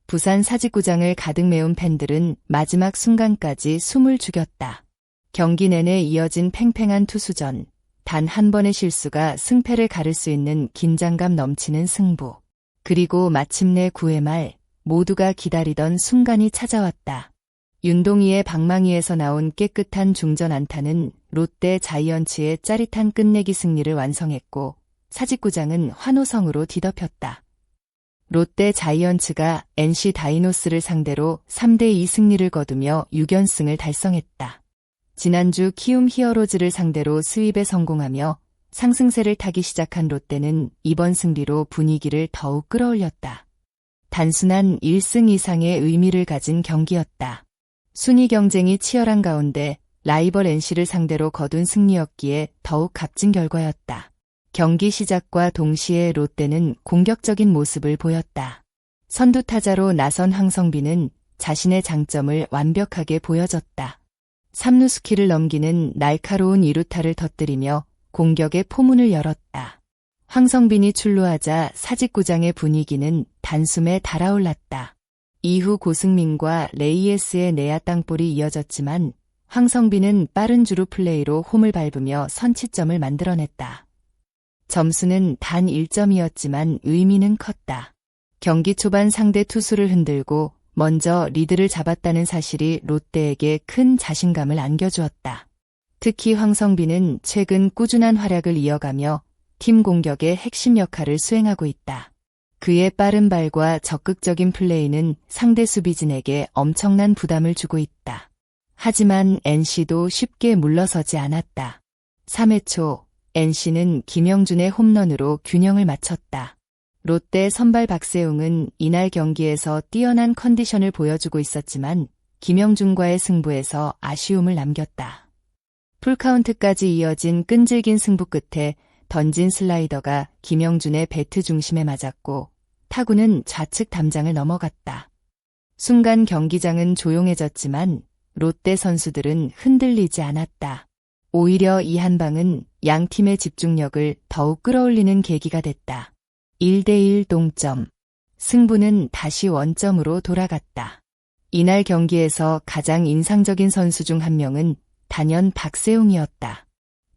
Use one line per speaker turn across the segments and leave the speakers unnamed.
부산 사직구장을 가득 메운 팬들은 마지막 순간까지 숨을 죽였다. 경기 내내 이어진 팽팽한 투수전, 단 한 번의 실수가 승패를 가를 수 있는 긴장감 넘치는 승부. 그리고 마침내 9회 말 모두가 기다리던 순간이 찾아왔다. 윤동희의 방망이에서 나온 깨끗한 중전 안타는 롯데 자이언츠의 짜릿한 끝내기 승리를 완성했고 사직구장은 환호성으로 뒤덮였다. 롯데 자이언츠가 NC 다이노스를 상대로 3대2 승리를 거두며 6연승을 달성했다. 지난주 키움 히어로즈를 상대로 스윕에 성공하며 상승세를 타기 시작한 롯데는 이번 승리로 분위기를 더욱 끌어올렸다. 단순한 1승 이상의 의미를 가진 경기였다. 순위 경쟁이 치열한 가운데 라이벌 NC를 상대로 거둔 승리였기에 더욱 값진 결과였다. 경기 시작과 동시에 롯데는 공격적인 모습을 보였다. 선두 타자로 나선 황성빈은 자신의 장점을 완벽하게 보여줬다. 3루 스키를 넘기는 날카로운 2루타를 터뜨리며 공격의 포문을 열었다. 황성빈이 출루하자 사직구장의 분위기는 단숨에 달아올랐다. 이후 고승민과 레이에스의 내야 땅볼이 이어졌지만 황성빈은 빠른 주루 플레이로 홈을 밟으며 선취점을 만들어냈다. 점수는 단 1점이었지만 의미는 컸다. 경기 초반 상대 투수를 흔들고 먼저 리드를 잡았다는 사실이 롯데에게 큰 자신감을 안겨주었다. 특히 황성빈은 최근 꾸준한 활약을 이어가며 팀 공격의 핵심 역할을 수행하고 있다. 그의 빠른 발과 적극적인 플레이는 상대 수비진에게 엄청난 부담을 주고 있다. 하지만 NC도 쉽게 물러서지 않았다. 3회 초 NC는 김영준의 홈런으로 균형을 맞췄다. 롯데 선발 박세웅은 이날 경기에서 뛰어난 컨디션을 보여주고 있었지만 김영준과의 승부에서 아쉬움을 남겼다. 풀카운트까지 이어진 끈질긴 승부 끝에 던진 슬라이더가 김영준의 배트 중심에 맞았고 타구는 좌측 담장을 넘어갔다. 순간 경기장은 조용해졌지만 롯데 선수들은 흔들리지 않았다. 오히려 이 한 방은 양 팀의 집중력을 더욱 끌어올리는 계기가 됐다. 1대1 동점. 승부는 다시 원점으로 돌아갔다. 이날 경기에서 가장 인상적인 선수 중 한 명은 단연 박세웅이었다.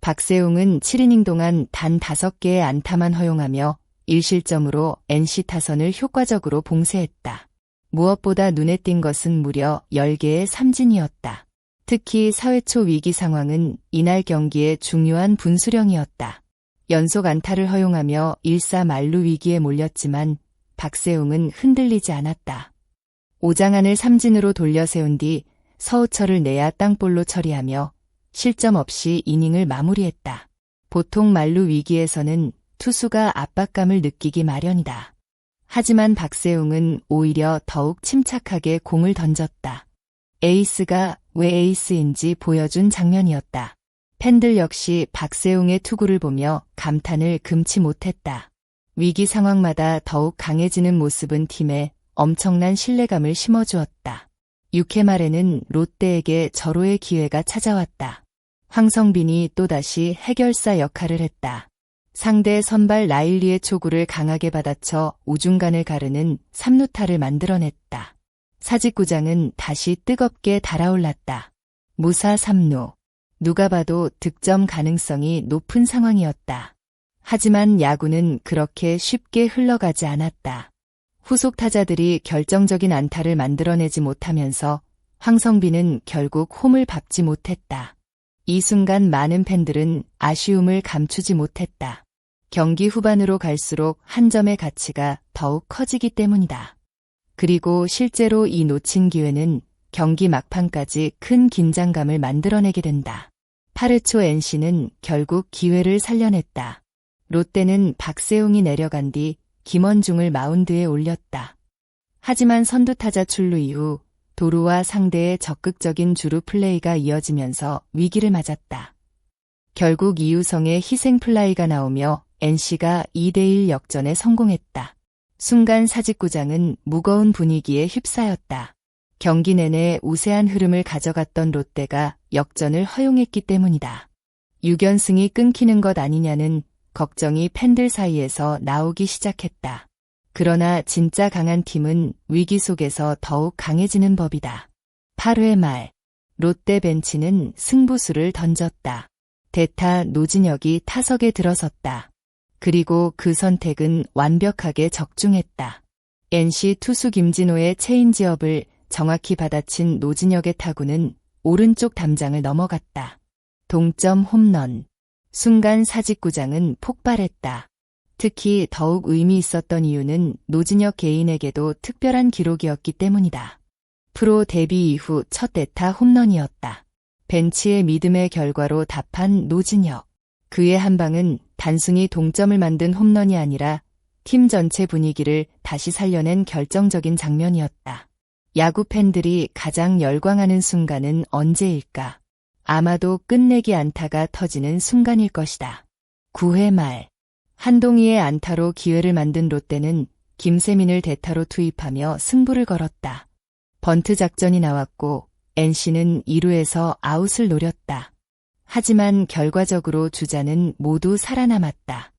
박세웅은 7이닝 동안 단 5개의 안타만 허용하며 1실점으로 NC 타선을 효과적으로 봉쇄했다. 무엇보다 눈에 띈 것은 무려 10개의 삼진이었다. 특히 4회 초 위기 상황은 이날 경기의 중요한 분수령이었다. 연속 안타를 허용하며 1사 만루 위기에 몰렸지만 박세웅은 흔들리지 않았다. 오장안을 삼진으로 돌려 세운 뒤 서우철을 내야 땅볼로 처리하며 실점 없이 이닝을 마무리했다. 보통 만루 위기에서는 투수가 압박감을 느끼기 마련이다. 하지만 박세웅은 오히려 더욱 침착하게 공을 던졌다. 에이스가 왜 에이스인지 보여준 장면이었다. 팬들 역시 박세웅의 투구를 보며 감탄을 금치 못했다. 위기 상황마다 더욱 강해지는 모습은 팀에 엄청난 신뢰감을 심어주었다. 6회 말에는 롯데에게 절호의 기회가 찾아왔다. 황성빈이 또다시 해결사 역할을 했다. 상대 선발 라일리의 초구를 강하게 받아쳐 우중간을 가르는 3루타를 만들어냈다. 사직구장은 다시 뜨겁게 달아올랐다. 무사 3루. 누가 봐도 득점 가능성이 높은 상황이었다. 하지만 야구는 그렇게 쉽게 흘러가지 않았다. 후속 타자들이 결정적인 안타를 만들어내지 못하면서 황성빈은 결국 홈을 밟지 못했다. 이 순간 많은 팬들은 아쉬움을 감추지 못했다. 경기 후반으로 갈수록 한 점의 가치가 더욱 커지기 때문이다. 그리고 실제로 이 놓친 기회는 경기 막판까지 큰 긴장감을 만들어내게 된다. 8회 초 NC는 결국 기회를 살려냈다. 롯데는 박세웅이 내려간 뒤 김원중을 마운드에 올렸다. 하지만 선두타자 출루 이후 도루와 상대의 적극적인 주루 플레이가 이어지면서 위기를 맞았다. 결국 이우성의 희생 플라이가 나오며 NC가 2대1 역전에 성공했다. 순간 사직구장은 무거운 분위기에 휩싸였다. 경기 내내 우세한 흐름을 가져갔던 롯데가 역전을 허용했기 때문이다. 6연승이 끊기는 것 아니냐는 걱정이 팬들 사이에서 나오기 시작했다. 그러나 진짜 강한 팀은 위기 속에서 더욱 강해지는 법이다. 8회 말, 롯데 벤치는 승부수를 던졌다. 대타 노진혁이 타석에 들어섰다. 그리고 그 선택은 완벽하게 적중했다. NC 투수 김진호의 체인지업을 정확히 받아친 노진혁의 타구는 오른쪽 담장을 넘어갔다. 동점 홈런. 순간 사직구장은 폭발했다. 특히 더욱 의미 있었던 이유는 노진혁 개인에게도 특별한 기록이었기 때문이다. 프로 데뷔 이후 첫 대타 홈런이었다. 벤치의 믿음의 결과로 답한 노진혁. 그의 한 방은 단순히 동점을 만든 홈런이 아니라 팀 전체 분위기를 다시 살려낸 결정적인 장면이었다. 야구 팬들이 가장 열광하는 순간은 언제일까? 아마도 끝내기 안타가 터지는 순간일 것이다. 9회 말, 한동희의 안타로 기회를 만든 롯데는 김세민을 대타로 투입하며 승부를 걸었다. 번트 작전이 나왔고 NC는 2루에서 아웃을 노렸다. 하지만 결과적으로 주자는 모두 살아남았다.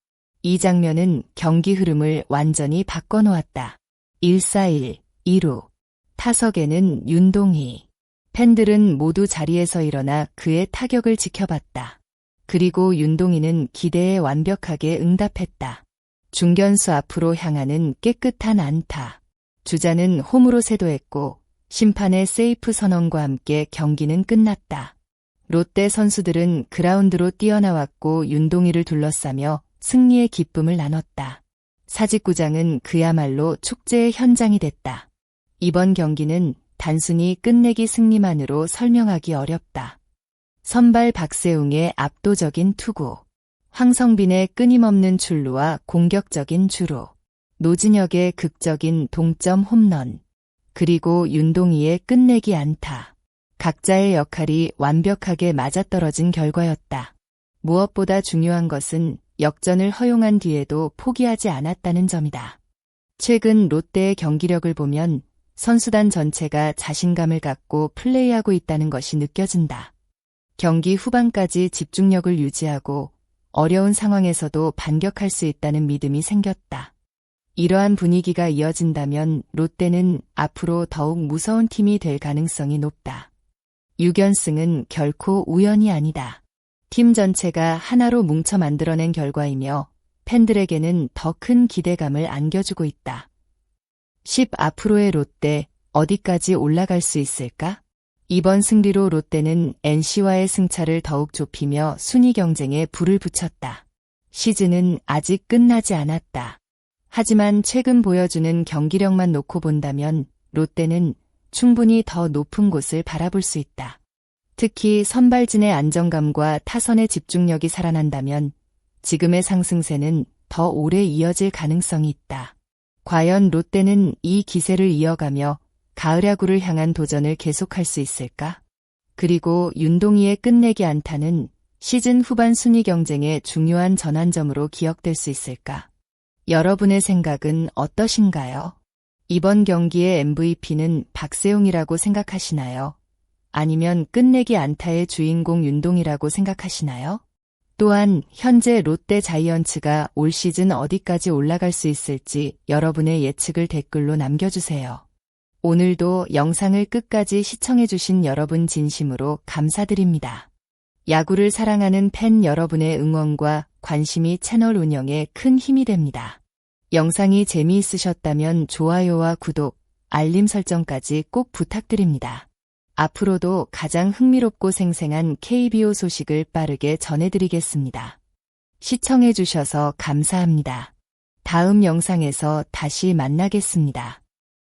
이 장면은 경기 흐름을 완전히 바꿔놓았다. 1-4-1, 2루. 타석에는 윤동희. 팬들은 모두 자리에서 일어나 그의 타격을 지켜봤다. 그리고 윤동희는 기대에 완벽하게 응답했다. 중견수 앞으로 향하는 깨끗한 안타. 주자는 홈으로 세도했고 심판의 세이프 선언과 함께 경기는 끝났다. 롯데 선수들은 그라운드로 뛰어나왔고 윤동희를 둘러싸며 승리의 기쁨을 나눴다. 사직구장은 그야말로 축제의 현장이 됐다. 이번 경기는 단순히 끝내기 승리만으로 설명하기 어렵다. 선발 박세웅의 압도적인 투구, 황성빈의 끊임없는 출루와 공격적인 주루, 노진혁의 극적인 동점 홈런, 그리고 윤동희의 끝내기 안타. 각자의 역할이 완벽하게 맞아떨어진 결과였다. 무엇보다 중요한 것은 역전을 허용한 뒤에도 포기하지 않았다는 점이다. 최근 롯데의 경기력을 보면 선수단 전체가 자신감을 갖고 플레이하고 있다는 것이 느껴진다. 경기 후반까지 집중력을 유지하고 어려운 상황에서도 반격할 수 있다는 믿음이 생겼다. 이러한 분위기가 이어진다면 롯데는 앞으로 더욱 무서운 팀이 될 가능성이 높다. 6연승은 결코 우연이 아니다. 팀 전체가 하나로 뭉쳐 만들어낸 결과이며 팬들에게는 더 큰 기대감을 안겨주고 있다. 10 앞으로의 롯데 어디까지 올라갈 수 있을까? 이번 승리로 롯데는 NC와의 승차를 더욱 좁히며 순위 경쟁에 불을 붙였다. 시즌은 아직 끝나지 않았다. 하지만 최근 보여주는 경기력만 놓고 본다면 롯데는 충분히 더 높은 곳을 바라볼 수 있다. 특히 선발진의 안정감과 타선의 집중력이 살아난다면 지금의 상승세는 더 오래 이어질 가능성이 있다. 과연 롯데는 이 기세를 이어가며 가을 야구를 향한 도전을 계속할 수 있을까? 그리고 윤동희의 끝내기 안타는 시즌 후반 순위 경쟁의 중요한 전환점으로 기억될 수 있을까? 여러분의 생각은 어떠신가요? 이번 경기의 MVP는 박세웅이라고 생각하시나요? 아니면 끝내기 안타의 주인공 윤동희라고 생각하시나요? 또한 현재 롯데 자이언츠가 올 시즌 어디까지 올라갈 수 있을지 여러분의 예측을 댓글로 남겨주세요. 오늘도 영상을 끝까지 시청해주신 여러분 진심으로 감사드립니다. 야구를 사랑하는 팬 여러분의 응원과 관심이 채널 운영에 큰 힘이 됩니다. 영상이 재미있으셨다면 좋아요와 구독, 알림 설정까지 꼭 부탁드립니다. 앞으로도 가장 흥미롭고 생생한 KBO 소식을 빠르게 전해드리겠습니다. 시청해주셔서 감사합니다. 다음 영상에서 다시 만나겠습니다.